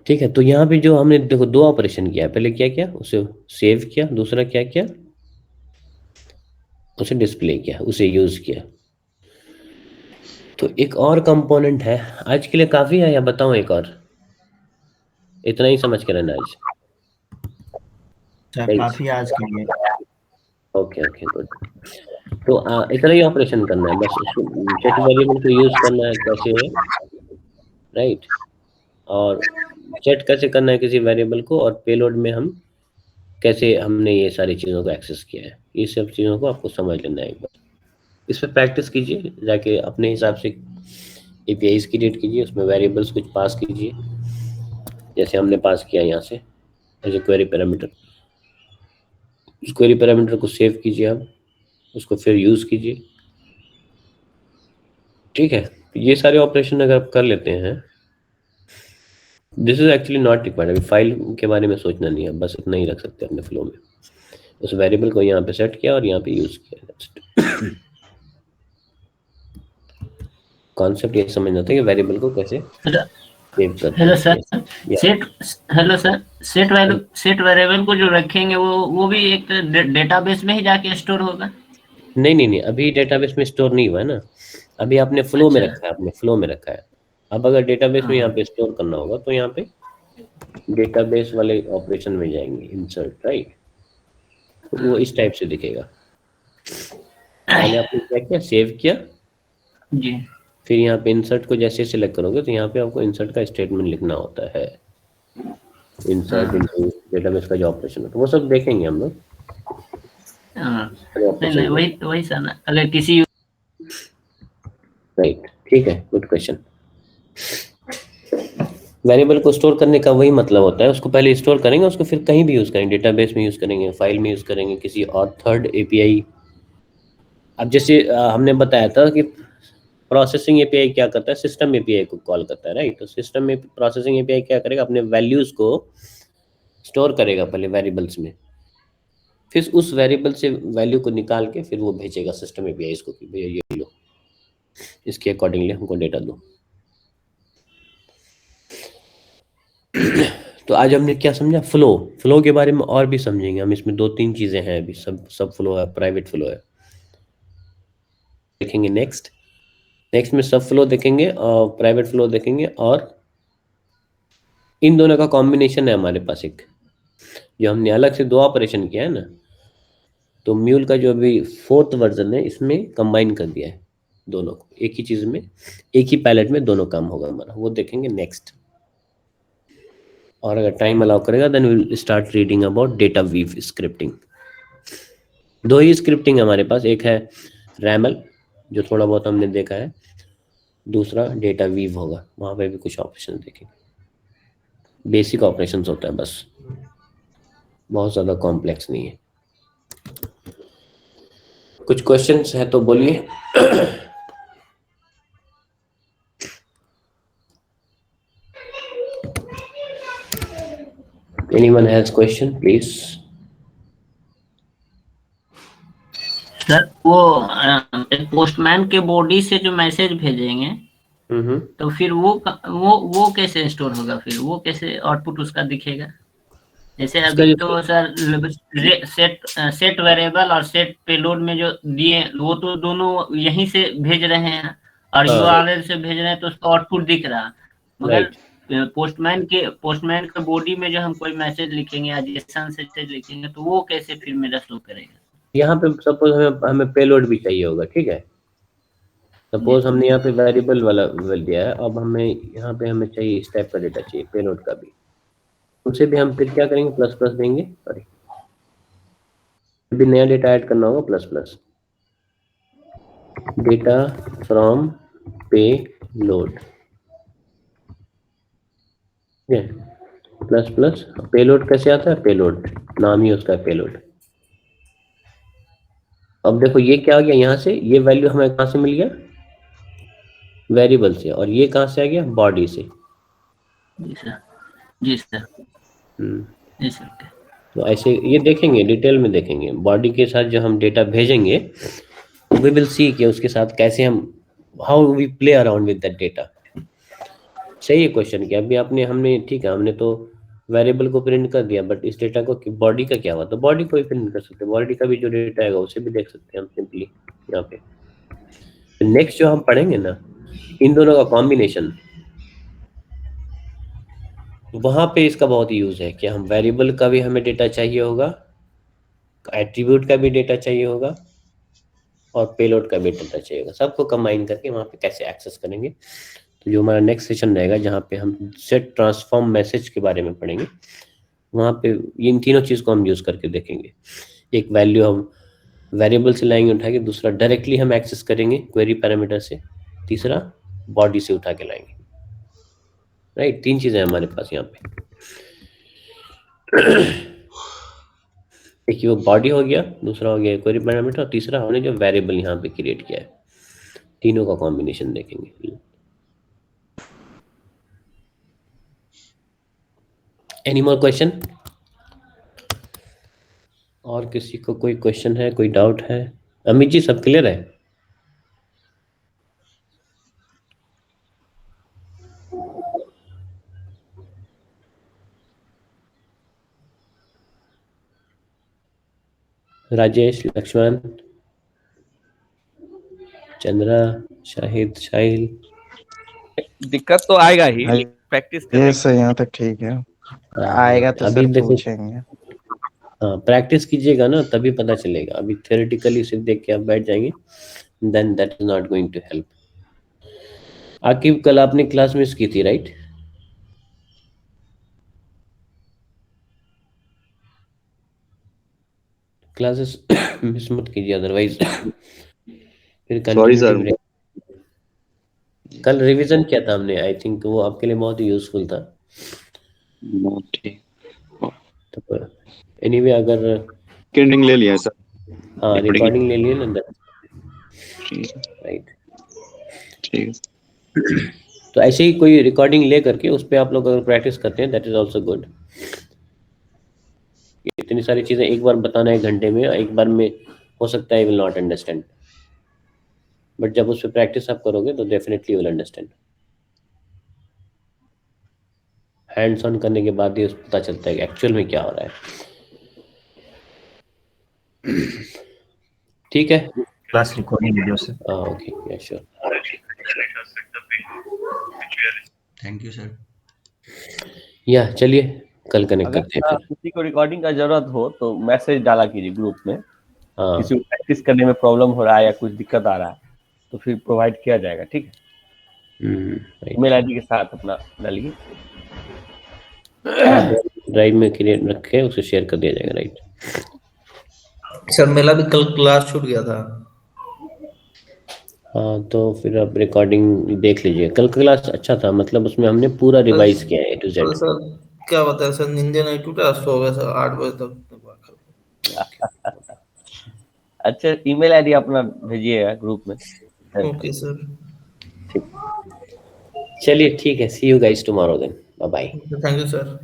ठीक है। तो यहाँ पे जो हमने देखो 2 ऑपरेशन किया है, पहले क्या किया, उसे सेव किया, दूसरा क्या किया, उसे डिस्प्ले किया, उसे यूज किया। तो एक और कंपोनेंट है, आज के लिए काफी है या बताऊं एक और, इतना ही समझ के रहना आज। सर काफी आज के लिए। Okay okay good. तो इतना ही ऑपरेशन करना है बस, सेट वेरिएबल को यूज करना है कैसे है, राइट। और सेट कैसे करना है किसी वेरिएबल को, और पेलोड में हम कैसे हमने ये सारी चीज़ों को एक्सेस किया है, ये सब चीज़ों को आपको समझ लेना है एक बार। इस पर प्रैक्टिस कीजिए जाके, अपने हिसाब से एपीआईज क्रिएट कीजिए, उसमें वेरिएबल्स कुछ पास कीजिए, जैसे हमने पास किया यहाँ से एज ए क्वेरी पैरामीटर। उस क्वेरी पैरामीटर को सेव कीजिए आप, उसको फिर यूज़ कीजिए, ठीक है। ये सारे ऑपरेशन अगर आप कर लेते हैं, this is actually not required. अभी फाइल के बारे में सोचना नहीं है, बस इतना ही रख सकते हैं अपने फ्लो में। उस वेरिएबल को यहाँ पे सेट किया और यहाँ पे यूज़ किया। कॉन्सेप्ट ये समझना था कि वेरिएबल को कैसे सेव करते हैं। हेलो सर, सेट वेरिएबल को जो रखेंगे वो भी एक डेटाबेस में ही जाके स्टोर होगा? नहीं, अभी डेटाबेस में स्टोर नहीं हुआ है ना, अभी आपने फ्लो में रखा है, आपने फ्लो में रखा है। अब अगर डेटाबेस में यहाँ पे स्टोर करना होगा तो यहाँ पे डेटाबेस वाले ऑपरेशन में जाएंगे, इंसर्ट, राइट। तो वो इस टाइप से दिखेगा। पहले आपने क्या किया, सेव किया जी, फिर यहाँ पे इंसर्ट को जैसे सिलेक्ट करोगे तो यहाँ पे आपको इंसर्ट का स्टेटमेंट लिखना होता है, इंसर्ट इनटू डेटाबेस का जो ऑपरेशन है, तो वो सब देखेंगे हम लोग। नहीं वही सर ना, अगर किसी, राइट, ठीक है, गुड क्वेश्चन। वेरिएबल को स्टोर करने का वही मतलब होता है, उसको पहले स्टोर करेंगे, उसको फिर कहीं भी यूज करेंगे, डेटाबेस में यूज करेंगे, फाइल में यूज करेंगे, किसी और थर्ड एपीआई। अब जैसे हमने बताया था कि प्रोसेसिंग एपीआई क्या करता है, सिस्टम एपीआई को कॉल करता है, राइट। तो सिस्टम में प्रोसेसिंग एपीआई क्या करेगा, अपने वैल्यूज को स्टोर करेगा पहले वेरिएबल्स में, फिर उस वेरिएबल से वैल्यू को निकाल के फिर वो भेजेगा सिस्टम एपीआई को कि भैया ये लो, इसके अकॉर्डिंगली हमको डेटा दो। तो आज हमने क्या समझा, फ्लो के बारे में और भी समझेंगे हम। इसमें 2-3 चीजें हैं अभी, सब फ्लो है, प्राइवेट फ्लो है, देखेंगे नेक्स्ट में सब फ्लो देखेंगे और प्राइवेट फ्लो देखेंगे, और इन दोनों का कॉम्बिनेशन है हमारे पास एक, जो हमने अलग से 2 ऑपरेशन किया है ना, तो म्यूल का जो अभी 4th वर्जन है इसमें कंबाइन कर दिया है दोनों को, एक ही चीज में, एक ही पैलेट में दोनों काम होगा हमारा, वो देखेंगे नेक्स्ट। और अगर टाइम अलाउ करेगा then we will start reading about data weave scripting. 2 ही स्क्रिप्टिंग हमारे पास, एक है रैमल जो थोड़ा बहुत हमने देखा है, दूसरा डेटा वीव होगा, वहां पे भी कुछ ऑपरेशन देखेंगे, बेसिक ऑपरेशंस होता है बस, बहुत ज्यादा कॉम्प्लेक्स नहीं है। कुछ क्वेश्चंस है तो बोलिए। Anyone has question, please? Sir वो पोस्टमैन के बॉडी से जो मैसेज भेजेंगे तो फिर वो कैसे स्टोर होगा, फिर वो कैसे आउटपुट उसका दिखेगा? जैसे अभी तो सर सेट वेरिएबल और सेट पेलोड में जो दिए वो तो दोनों यहीं से भेज रहे हैं और यूआरएल से भेज रहे हैं, तो उसका आउटपुट दिख रहा, मगर पोस्टमैन के बॉडी में जो हम कोई मैसेज लिखेंगे या जेसन से लिखेंगे तो वो कैसे फिर मेरा शो करेगा? यहाँ पे सपोज हमें पेलोड भी चाहिए होगा, ठीक है। सपोज हमने यहाँ पे वेरिएबल वाला दिया है, अब हमें यहाँ पे हमें चाहिए इस टाइप का डेटा चाहिए, पेलोड का भी, उसे भी हम फिर क्या करेंगे, प्लस प्लस देंगे, सॉरी भी नया डेटा ऐड करना होगा, plus plus data from payload, ठीक है, प्लस प्लस पेलोड कैसे आता है, पेलोड नाम ही उसका पेलोड। अब देखो ये क्या आ गया, यहाँ से ये वैल्यू हमें कहाँ से मिल गया, वेरिएबल से, और ये कहाँ से आ गया, बॉडी से। जी सर। जी सर। तो ऐसे ये देखेंगे, डिटेल में देखेंगे, बॉडी के साथ जो हम डेटा भेजेंगे वी विल सी कि उसके साथ कैसे हम, how we play around with that data. सही है क्वेश्चन कि अभी हमने ठीक है, हमने तो वेरिएबल को प्रिंट कर दिया, बट इस डेटा को बॉडी का क्या हुआ, तो बॉडी को भी प्रिंट कर सकते हैं, बॉडी का भी जो डेटा आएगा उसे भी देख सकते हैं हम सिंपली यहाँ पे। नेक्स्ट जो हम पढ़ेंगे ना, इन दोनों का कॉम्बिनेशन, वहां पे इसका बहुत यूज है कि हम वेरिएबल का भी हमें डेटा चाहिए होगा, एट्रीब्यूट का भी डेटा चाहिए होगा, और पेलोड का भी डेटा चाहिए होगा, सबको कंबाइन करके वहां पे कैसे एक्सेस करेंगे। तो जो हमारा नेक्स्ट सेशन रहेगा जहाँ पे हम सेट ट्रांसफॉर्म मैसेज के बारे में पढ़ेंगे, वहाँ पे इन तीनों चीज़ को हम यूज करके देखेंगे। एक वैल्यू हम वेरिएबल से लाएंगे उठा के, दूसरा डायरेक्टली हम एक्सेस करेंगे क्वेरी पैरामीटर से, तीसरा बॉडी से उठा के लाएंगे, राइट। 3 चीजें हमारे पास यहाँ पे, एक वो बॉडी हो गया, दूसरा हो गया क्वेरी पैरामीटर, और तीसरा हमने जो वेरिएबल यहाँ पे क्रिएट किया है, तीनों का कॉम्बिनेशन देखेंगे। Any more question? और किसी को कोई क्वेश्चन है, कोई डाउट है? अमित जी सब क्लियर है? राजेश, लक्ष्मण, चंद्रा, शाहिद, शाहिल। दिक्कत तो आएगा ही, प्रैक्टिस ये सही, यहाँ तक ठीक है, आएगा तो अभी सर पूछेंगे। हाँ, प्रैक्टिस कीजिएगा ना तभी पता चलेगा, अभी थ्योरेटिकली सिर्फ देख के आप बैठ जाएंगे, then that is not going to help. Aqib कल आपने क्लास मिस की थी, राइट? क्लासेस मिस मत कीजिए, अदरवाइज फिर कंटिन्यूटी। कल रिवीजन किया था हमने, आई थिंक वो आपके लिए बहुत ही यूजफुल था। तो एनीवे अगर रिकॉर्डिंग ले लिया सर, हाँ रिकॉर्डिंग ले लिए ना, राइट। ठीक है। तो ऐसे ही कोई रिकॉर्डिंग ले करके उस पर आप लोग अगर प्रैक्टिस करते हैं दैट इज ऑल्सो गुड। इतनी सारी चीजें एक बार बताना 1 घंटे में, एक बार में हो सकता है विल नॉट अंडरस्टैंड, बट जब उस पर प्रैक्टिस आप करोगे तो definitely will understand. Hands on करने के बाद ही पता चलता है कि एक्चुअल में क्या हो रहा है। ठीक है, क्लास रिकॉर्डिंग वीडियो से। ओके, या श्योर। Thank you sir. या चलिए कल कनेक्ट अगर करते हैं फिर। किसी को रिकॉर्डिंग का जरूरत हो तो मैसेज डाला कीजिए ग्रुप में। हाँ, किसी को प्रैक्टिस करने में प्रॉब्लम हो रहा है या कुछ दिक्कत आ रहा है तो फिर प्रोवाइड किया जाएगा। ठीक है, right. ईमेल आईडी के साथ अपना डालिए, ड्राइव में क्रिएट रख के उसे शेयर कर दिया जाएगा। राइट सर मेरा भी कल क्लास छूट गया था। हाँ, तो फिर आप रिकॉर्डिंग देख लीजिए। कल का क्लास अच्छा था, मतलब उसमें हमने पूरा रिवाइज किया है A to Z। सर क्या बताया सर, नींदे नहीं टूटा, सो गया सर 8 बजे तक। अच्छा ईमेल आईडी अपना भेजिएगा ग्रुप में। ओके सर, चलिए ठीक है, see you guys tomorrow then, bye bye. Thank you sir.